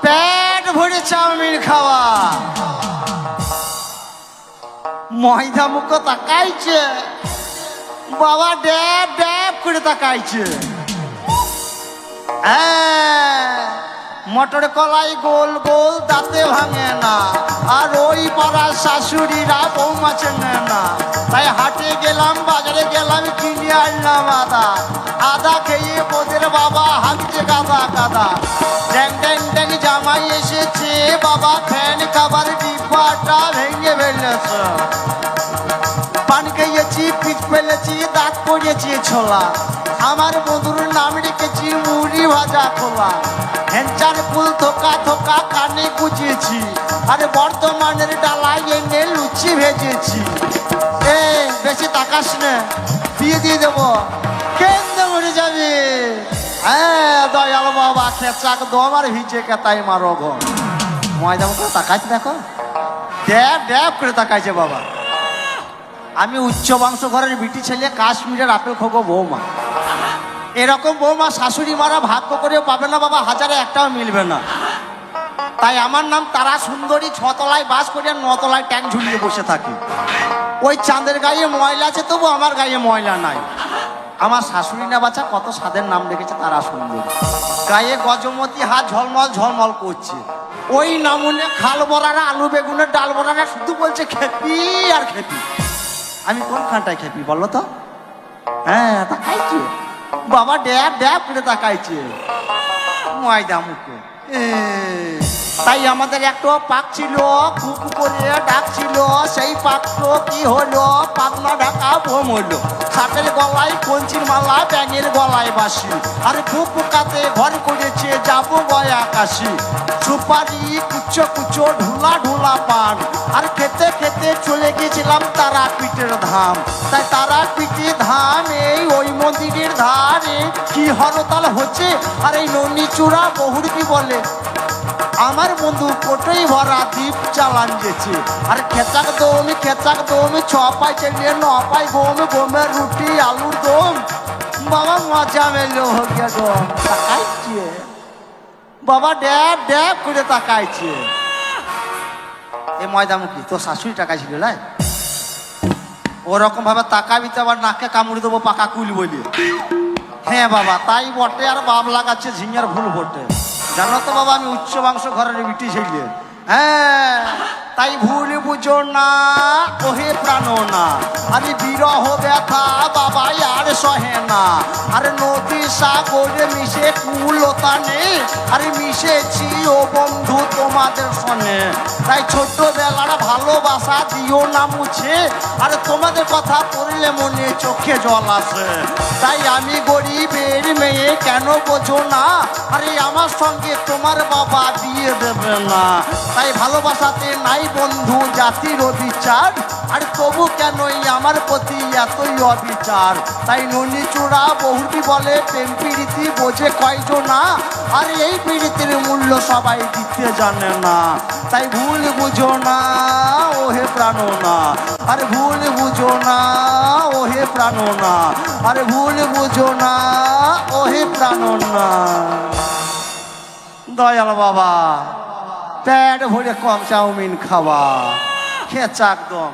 পেট ভরে চাউমিন খাওয়া। ময়দা মুখ তাকাইছে বাবা, ড্যাব ড্যাব করে তাকাইছে। মটর কলাই গোল গোল দাঁতে ভাঙে না, আর ওই পাড়ার শাশুড়িরা বৌমা চেনে না। তাই হাটে গেলাম, বাজারে গেলাম, কিনে আনলাম আদা। আদা খেয়ে ওদের বাবা হাঁকছে গাদা গাদা। ড্যাং ড্যাং ড্যাং জামাই এসেছে বাবা, ফ্যান খাবার ডিব্বাটা ভেঙে ফেলেছে। পান খেয়েছি, পিঠ ফেলেছি, দাঁত পড়েছি ছোলা। আমার বন্ধুর নাম রেখেছি মুড়ি ভাজা খোলা। হ্যাঞ্চার ফুল থোকা থোকা কানে গুজিয়েছি, আরে বর্তমানের ডালায় এনে লুচি ভেজেছি। বেশি তাকাস না, দিয়ে দিয়ে দেবো, কেন্দ্রে মরে যাবে। দয়াল বাবা খেচাক দম আর ভিজে কেতাই মারো গো। ময়দা মুখে তাকাইছে, দেখো ড্যাব ড্যাব করে তাকাইছে বাবা। আমি উচ্চ বংশ ঘরের বিটি ছেলে, কাশ্মীরের আপেল খোগো বৌমা। এরকম বৌমা শাশুড়ি মারা ভাগ্য করেও পাবে না বাবা, হাজারে একটাও মিলবে না। তাই আমার নাম তারা সুন্দরী। 6 তলায় বাস করে 9 তলায় ট্যাঙ্ক ঝুলিয়ে বসে থাকি। ওই চাঁদের গায়ে ময়লা আছে, তবু আমার গায়ে ময়লা নাই। আমার শাশুড়ি না বাচ্চা কত স্বাদের নাম রেখেছে তারা সুন্দরী। গায়ে গজমতি, হাত ঝলমল ঝলমল করছে। ওই নামুনে খাল বড়ারা, আলু বেগুনের ডাল বড়ারা শুধু বলছে খেপি আর খেপি। আমি কোন খানটায় খেপি বললো তো? তাকাইছে বাবা, ড্যাব ড্যাব করে তাকাইছে ময়দা মুখে। তাই আমাদের একটা পাক ছিল, কুকু করে ডাকছিল। সেই পাকটো কি হলো? পাতলা ঢাকা বোম হলো। সাপের গলায় কঞ্চির মালা, ব্যাঙের গলায় বাসি। আর কুকুকাতে ঘর করেছে যাবো গয়া কাশি। সুপারি কুচো কুচো ঢুলা ঢুলা পান, আর খেতে খেতে চলে গেছিলাম তারাপীঠের ধাম। তাই তারাপীঠের ধাম এই ওই মন্দিরের ধারে কি হরতাল হচ্ছে। আর এই ননিচূড়া বহুরবি বলে আমার বন্ধু কোটোই ভরা দ্বীপ চালান গেছে। আর খেচাক দম 6 পাই চেলিয়ে 9 পাই গোম, গোমের রুটি আলুর দম। বাবা মজা মেলো হয়ে দম। তাকাইছে বাবা, ড্যাব ড্যাব করে তাকাইছে। এ ময়দামুখী তোর শাশুড়ি তাকাইছিল লাই, ওরকম ভাবে তাকাবি তো আবার নাকে কামড়ে দেবো পাকা কুল বলি। হ্যাঁ বাবা তাই বটে, আর বাপ লাগাচ্ছে ঝিঙের ভুল বটে। জানো তো বাবা আমি উচ্চ বংশ ঘরের বিটি ছেলে। তাই ভুল বুঝো না ওহে প্রাণ না। আমি বিরহ ব্যথা বাবা আর সহে না। আরে নদী সাগরে মিশে কুলতা নেই, আরে মিশেছি ও বন্ধু তোমাদের সনে। তাই ছোট্টবেলার ভালোবাসা দিও না মুছে, আরে তোমাদের কথা পড়লে মনে চোখে জল আসে। তাই আমি গরিবের মেয়ে কেন বোঝো না, আরে আমার সঙ্গে তোমার বাবা বিয়ে দেবে না। তাই ভালোবাসাতে নাই বন্ধু জাতির অবিচার, আর তবু কেনই আমার প্রতি এতই অবিচার। তাই ননিচূড়া বহুটি বলে প্রেম প্রীতি বোঝে কয়জনা, আর এই প্রীতির মূল্য সবাই দিতে জানে না। তাই ভুল বুঝো না ওহে প্রাণ না, আরে ভুল বুঝো না ওহে প্রাণ না, আরে ভুল বুঝো না ওহে প্রাণ না। দয়াল বাবা পেট ভরে কম চাউমিন খাওয়া, খেচাক দম।